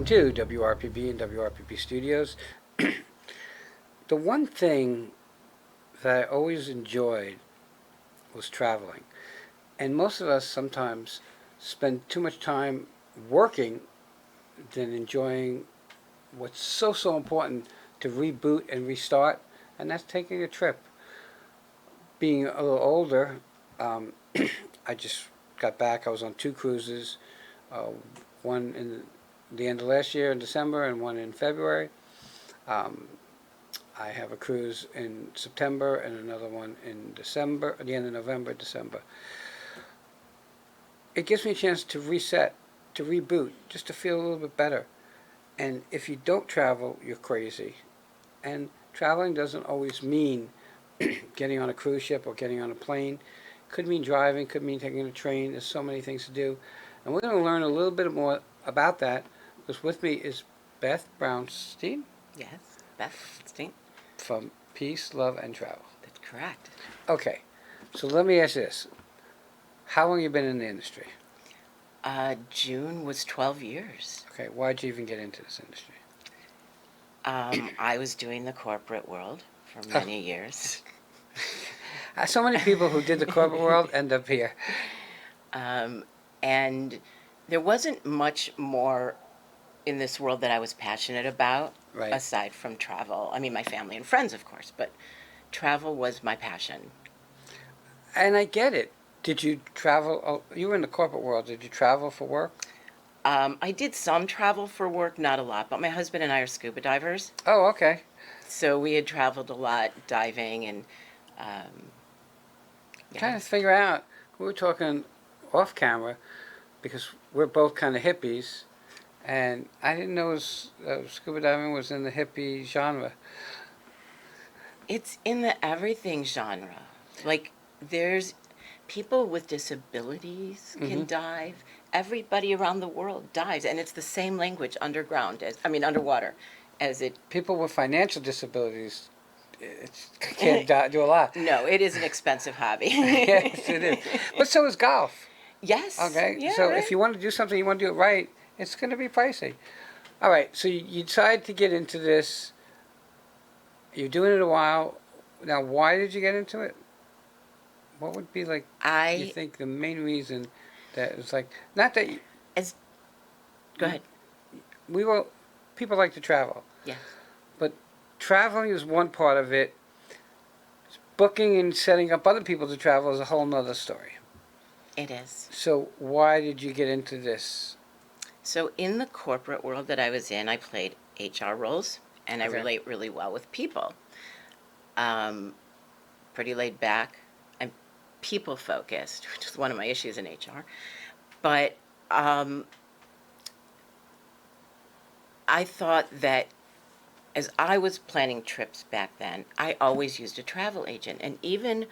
welcome to WRPB and WRPB Studios. The one thing that I always enjoyed was traveling. And most of us sometimes spend too much time working than enjoying what's so important to reboot and restart, and that's taking a trip. Being a little older, I just got back. I was on two cruises, uh, one in the end of last year in December and one in February. Um, I have a cruise in September and another one in December, at the end of November, December. It gives me a chance to reset, to reboot, just to feel a little bit better. And if you don't travel, you're crazy. And traveling doesn't always mean getting on a cruise ship or getting on a plane. Could mean driving, could mean taking a train. There's so many things to do. And we're going to learn a little bit more about that, because with me is Beth Brownstein. Yes, Beth Brownstein. From Peace, Love, and Travel. That's correct. Okay, so let me ask you this. How long have you been in the industry? June was 12 years. Okay, why'd you even get into this industry? I was doing the corporate world for many years. So many people who did the corporate world end up here. And there wasn't much more in this world that I was passionate about, Right. aside from travel. I mean, my family and friends, of course, but travel was my passion. And I get it. Did you travel? Oh, you were in the corporate world. Did you travel for work? I did some travel for work, not a lot, but my husband and I are scuba divers. Oh, okay. So we had traveled a lot diving and Trying to figure out. We were talking off camera because we're both kind of hippies, and I didn't know scuba diving was in the hippie genre. It's in the everything genre. Like, there's people with disabilities can dive. Everybody around the world dives, and it's the same language underwater as it. People with financial disabilities can't do a lot. No, it is an expensive hobby. Yes, it is. But so is golf. Yes. Okay, Yeah, so right. if you want to do something, you want to do it right, it's going to be pricey. All right, so you decide to get into this. You're doing it a while. Now, why did you get into it? What would be like, you think, the main reason that it's like, not that Go ahead. people like to travel, Yes. but traveling is one part of it. Booking and setting up other people to travel is a whole nother story. It is. So why did you get into this? So in the corporate world that I was in, I played HR roles, and I Okay. relate really well with people. Pretty laid back. I'm people focused, which is one of my issues in HR. But I thought that as I was planning trips back then, I always used a travel agent. And even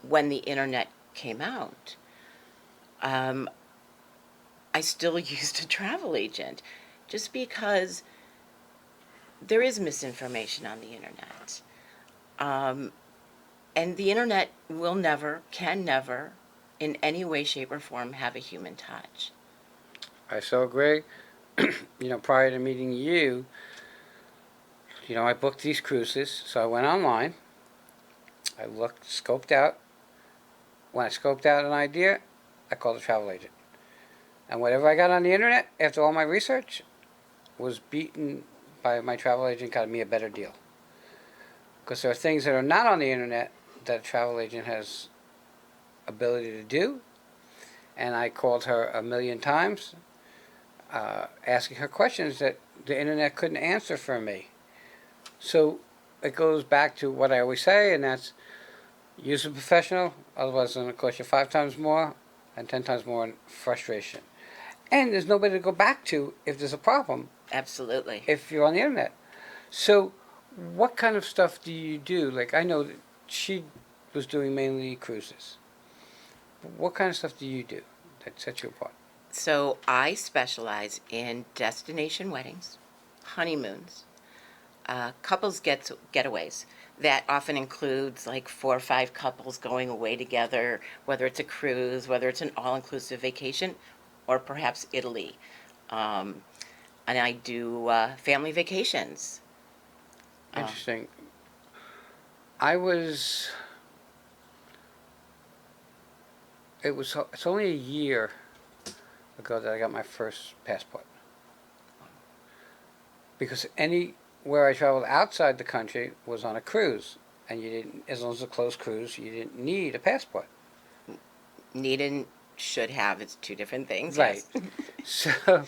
when the internet came out, I still used a travel agent, just because there is misinformation on the internet. And the internet can never, in any way, shape, or form, have a human touch. I so agree. Prior to meeting you, I booked these cruises, so I went online. I scoped out. When I scoped out an idea, I called a travel agent. And whatever I got on the internet, after all my research, was beaten by my travel agent, got me a better deal. Because there are things that are not on the internet that a travel agent has ability to do. And I called her a million times, asking her questions that the internet couldn't answer for me. So it goes back to what I always say, and that's use a professional, otherwise it's going to cost you 5 times more and 10 times more in frustration. And there's nobody to go back to if there's a problem. Absolutely. If you're on the internet. So what kind of stuff do you do? Like, I know that she was doing mainly cruises. What kind of stuff do you do that sets you apart? So I specialize in destination weddings, honeymoons, couples getaways. That often includes like 4 or 5 couples going away together, whether it's a cruise, whether it's an all-inclusive vacation, or perhaps Italy. and I do family vacations. Interesting. I was. It's only a year ago that I got my first passport. Because anywhere I traveled outside the country was on a cruise, and you didn't, as long as it's a closed cruise, you didn't need a passport. Need and should have, it's two different things. Right. Yes. So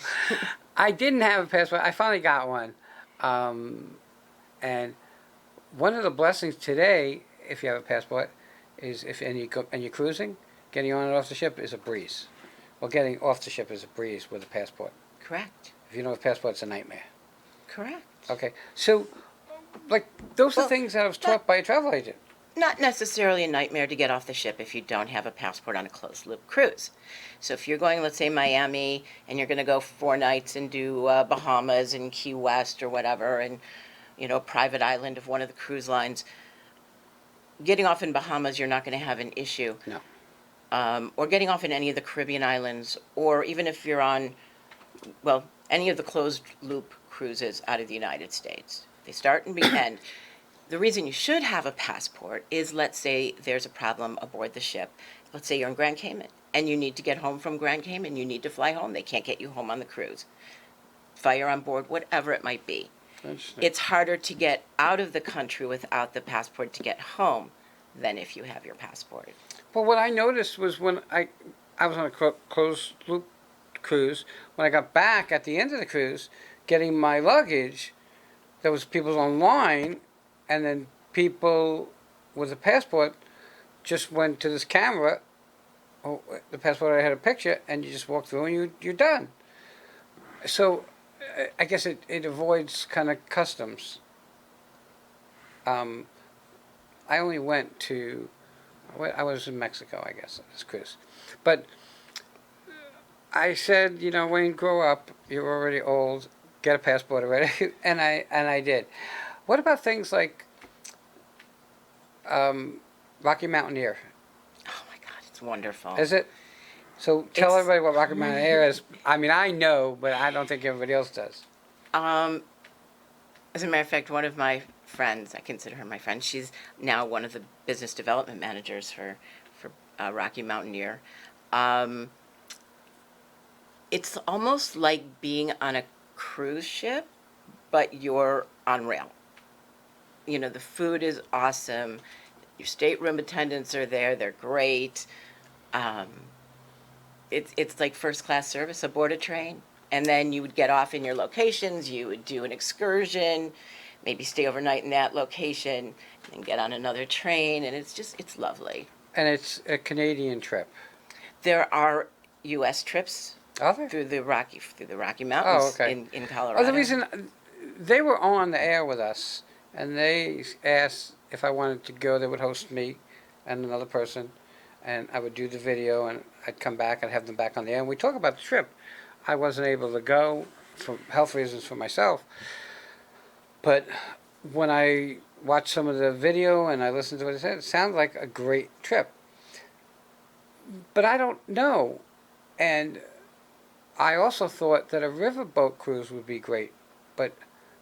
I didn't have a passport. I finally got one, and one of the blessings today, if you have a passport, is if and you're cruising, getting on and off the ship is a breeze. Well, getting off the ship is a breeze with a passport. Correct. If you don't have a passport, it's a nightmare. Correct. Okay, so like those are Well, things that I was taught by a travel agent. Not necessarily a nightmare to get off the ship if you don't have a passport on a closed loop cruise. So if you're going, let's say, Miami, and you're going to go 4 nights and do Bahamas and Key West or whatever, and, a private island of one of the cruise lines, getting off in Bahamas, you're not going to have an issue. No. Or getting off in any of the Caribbean islands, or even if you're on, well, any of the closed loop cruises out of the United States. They start and end. The reason you should have a passport is, let's say there's a problem aboard the ship. Let's say you're in Grand Cayman and you need to get home from Grand Cayman. You need to fly home. They can't get you home on the cruise. Fire on board, whatever it might be. It's harder to get out of the country without the passport to get home than if you have your passport. Well, what I noticed was when I was on a closed loop cruise, when I got back at the end of the cruise, getting my luggage, there was people online, and then people with a passport just went to this camera. Oh, the passport I had a picture, and you just walk through and you're done. So I guess it avoids kind of customs. I only went to, I was in Mexico, I guess, on this cruise. But I said, when you grow up, you're already old, get a passport already, and I did. What about things like Rocky Mountaineer? Oh my God, it's wonderful. Is it? So tell everybody what Rocky Mountaineer is. I mean, I know, but I don't think everybody else does. As a matter of fact, one of my friends, I consider her my friend, she's now one of the business development managers for Rocky Mountaineer. It's almost like being on a cruise ship, but you're on rail. The food is awesome. Your stateroom attendants are there. They're great. It's like first class service aboard a train. And then you would get off in your locations. You would do an excursion, maybe stay overnight in that location, and then get on another train. And it's lovely. And it's a Canadian trip. There are U.S. trips through the Rocky Mountains in Colorado. Oh, the reason they were on the air with us, and they asked if I wanted to go. They would host me and another person, and I would do the video, and I'd come back and have them back on the air, and we talk about the trip. I wasn't able to go for health reasons for myself, but when I watched some of the video and I listened to what it said, it sounded like a great trip. But I don't know, and I also thought that a riverboat cruise would be great, but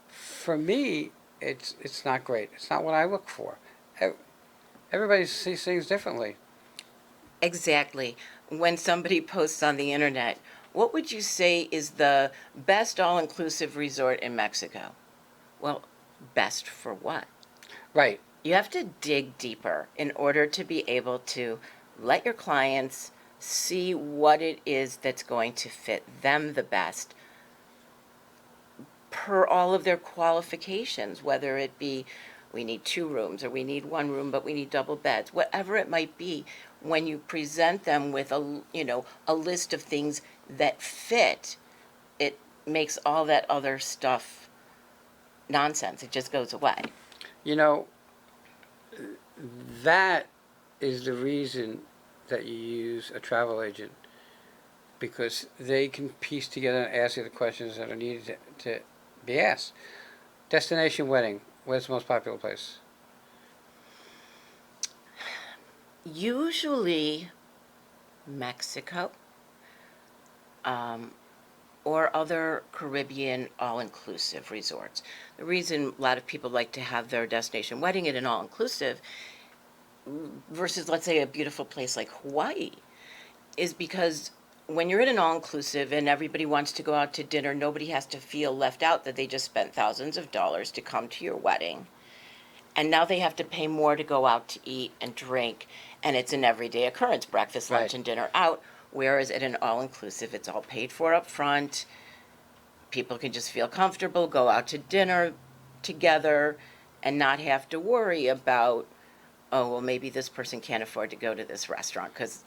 for me, it's not great. It's not what I look for. Everybody sees things differently. Exactly. When somebody posts on the internet, what would you say is the best all-inclusive resort in Mexico? Well, best for what? Right. You have to dig deeper in order to be able to let your clients see what it is that's going to fit them the best per all of their qualifications, whether it be we need 2 rooms or we need 1 room but we need double beds, whatever it might be. When you present them with a list of things that fit, it makes all that other stuff nonsense. It just goes away. That is the reason that you use a travel agent, because they can piece together and ask you the questions that are needed to be asked. Destination wedding, where's the most popular place? Usually Mexico, or other Caribbean all-inclusive resorts. The reason a lot of people like to have their destination wedding at an all-inclusive versus, let's say, a beautiful place like Hawaii is because when you're at an all-inclusive and everybody wants to go out to dinner, nobody has to feel left out that they just spent thousands of dollars to come to your wedding. And now they have to pay more to go out to eat and drink, and it's an everyday occurrence, breakfast, lunch, Right. and dinner out. Whereas at an all-inclusive, it's all paid for up front. People can just feel comfortable, go out to dinner together, and not have to worry about, oh, well, maybe this person can't afford to go to this restaurant because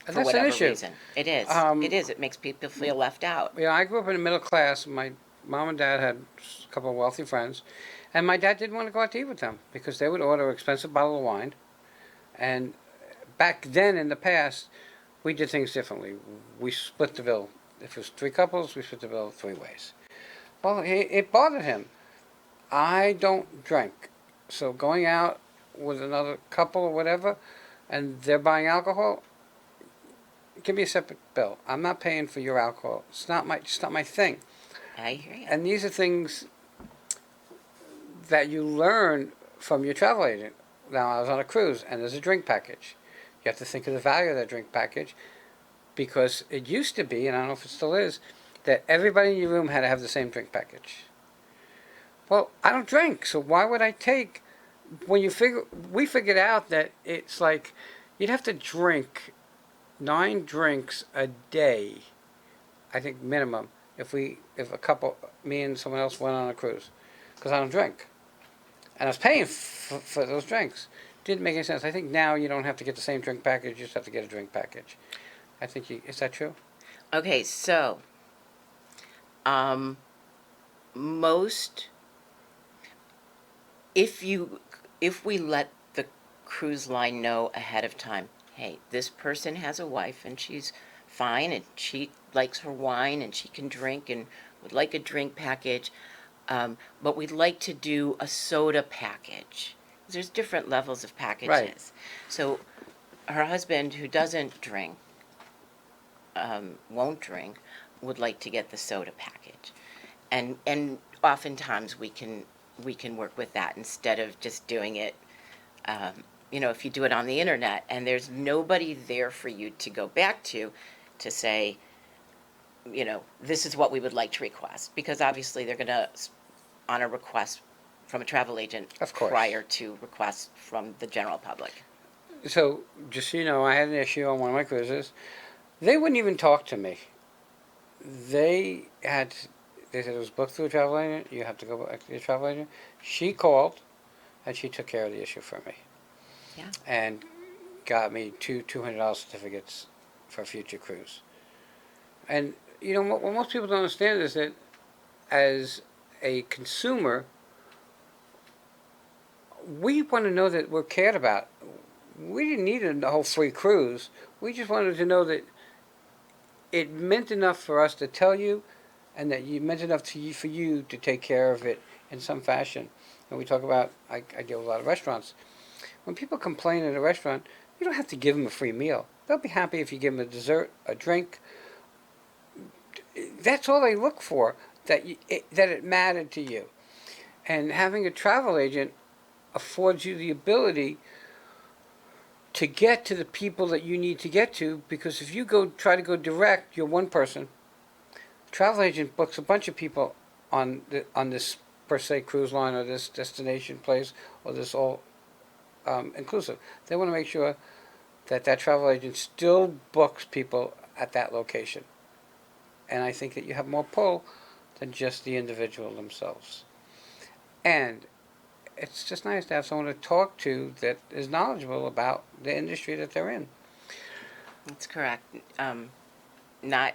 And for that's an whatever issue. reason. It is. Um, It is. It makes people feel left out. Yeah, I grew up in the middle class. My mom and dad had a couple of wealthy friends, and my dad didn't want to go out to eat with them because they would order an expensive bottle of wine. And back then, in the past, we did things differently. We split the bill. If it was three couples, we split the bill 3 ways. Well, it bothered him. I don't drink, so going out with another couple or whatever, and they're buying alcohol, give me a separate bill. I'm not paying for your alcohol. It's not my thing. I hear you. And these are things that you learn from your travel agent. Now, I was on a cruise, and there's a drink package. You have to think of the value of that drink package, because it used to be, and I don't know if it still is, that everybody in your room had to have the same drink package. Well, I don't drink, so why would I take? We figured out that it's like you'd have to drink 9 drinks a day, I think minimum, if a couple, me and someone else went on a cruise, because I don't drink, and I was paying for those drinks. Didn't make any sense. I think now you don't have to get the same drink package; you just have to get a drink package. I think is that true? Okay, so most if we let the cruise line know ahead of time, hey, this person has a wife and she's fine and she likes her wine and she can drink and would like a drink package, but we'd like to do a soda package. There's different levels of packages. Right. So her husband, who doesn't drink, won't drink, would like to get the soda package, and oftentimes we can work with that instead of just doing it. If you do it on the internet and there's nobody there for you to go back to say, this is what we would like to request, because obviously they're going to honor requests from a travel agent Of course. prior to requests from the general public. So, just so you know, I had an issue on one of my cruises. They wouldn't even talk to me. They said it was booked through a travel agent. You have to go back to your travel agent. She called, and she took care of the issue for me. Yeah. And got me two $200 certificates for a future cruise. And what most people don't understand is that as a consumer, we want to know that we're cared about. We didn't need a whole free cruise. We just wanted to know that it meant enough for us to tell you, and that you meant enough to you for you to take care of it in some fashion. And we talk about, I deal with a lot of restaurants. When people complain at a restaurant, you don't have to give them a free meal. They'll be happy if you give them a dessert, a drink. That's all they look for, that it mattered to you. And having a travel agent affords you the ability to get to the people that you need to get to, because if you try to go direct, you're one person. The travel agent books a bunch of people on this per se cruise line or this destination place or this all inclusive. They want to make sure that travel agent still books people at that location. And I think that you have more pull than just the individual themselves. And it's just nice to have someone to talk to that is knowledgeable about the industry that they're in. That's correct. Not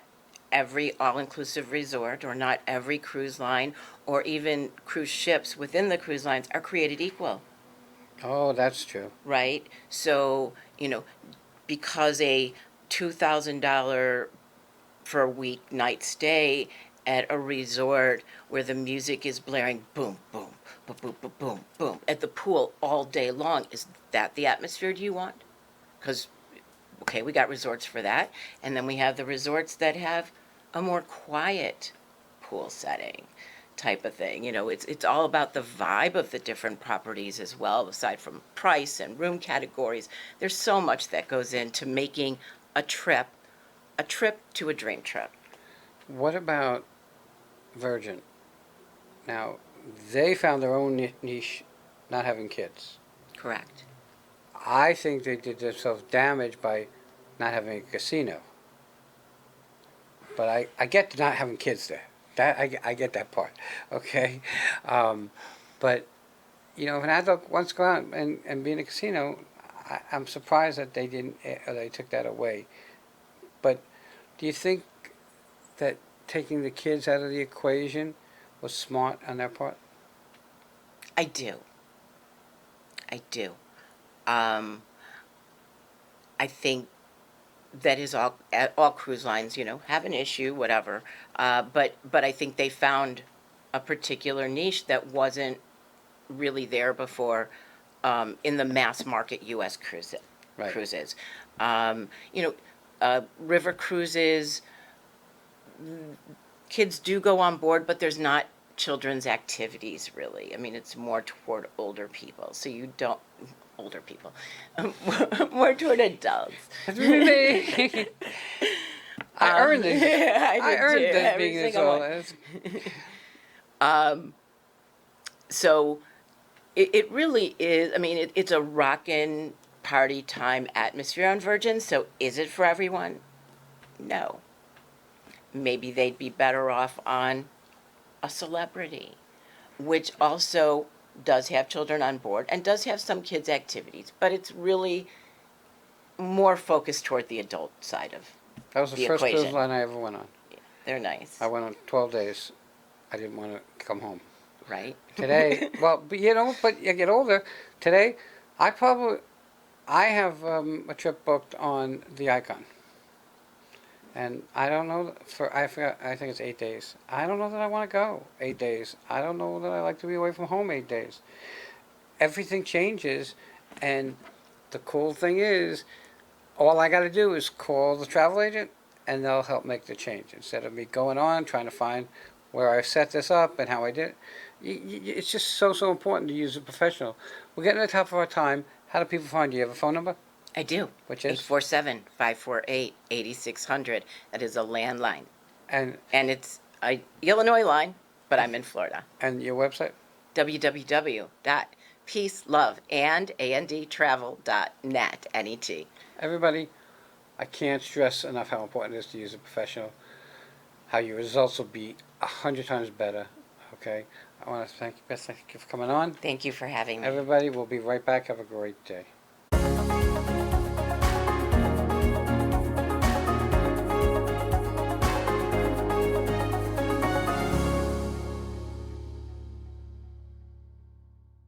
every all-inclusive resort or not every cruise line or even cruise ships within the cruise lines are created equal. Oh, that's true. Right? So, because a $2,000 for a weeknight stay at a resort where the music is blaring boom, boom, boom, boom, boom, boom, boom, at the pool all day long, is that the atmosphere do you want? Because, okay, we got resorts for that, and then we have the resorts that have a more quiet pool setting type of thing. You know, it's all about the vibe of the different properties as well, aside from price and room categories. There's so much that goes into making a trip to a dream trip. What about Virgin? Now, they found their own niche, not having kids. Correct. I think they did themselves damage by not having a casino. But I get not having kids there. That I get that part, okay? But, you know, if an adult wants to go out and be in a casino, I'm surprised that they didn't, they took that away. But do you think that taking the kids out of the equation was smart on their part? I do. I do. Um, I think that is all cruise lines, you know, have an issue, whatever. But I think they found a particular niche that wasn't really there before in the mass market U.S. Right. cruises. You know, river cruises, kids do go on board, but there's not children's activities really. I mean, it's more toward older people. So you don't, older people, more toward adults. That's really I earned this. I earned too, this every being this single all. one. So it really is. I mean, it's a rockin' party time atmosphere on Virgin. So is it for everyone? No. Maybe they'd be better off on a Celebrity, which also does have children on board and does have some kids' activities, but it's really more focused toward the adult side of That was the the first cruise equation. line I ever went on. They're nice, I went on 12 days. I didn't want to come home. right? Today, well, but you know, but you get older. Today, I have a trip booked on the Icon. And I don't know, I forgot, I think it's 8 days. I don't know that I want to go 8 days. I don't know that I like to be away from home 8 days. Everything changes, and the cool thing is, all I got to do is call the travel agent, and they'll help make the change. Instead of me going on, trying to find where I set this up and how I did it. It's just so important to use a professional. We're getting to the top of our time. How do people find you? You have a phone number? I do. Which is? 847-548-8600. That is a landline. And it's a Illinois line, but I'm in Florida. And your website? www.peaceloveandtravel.net, N-E-T. Everybody, I can't stress enough how important it is to use a professional, how your results will be 100 times better, okay? I want to thank you, Beth, thank you for coming on. Thank you for having me. Everybody, we'll be right back. Have a great day.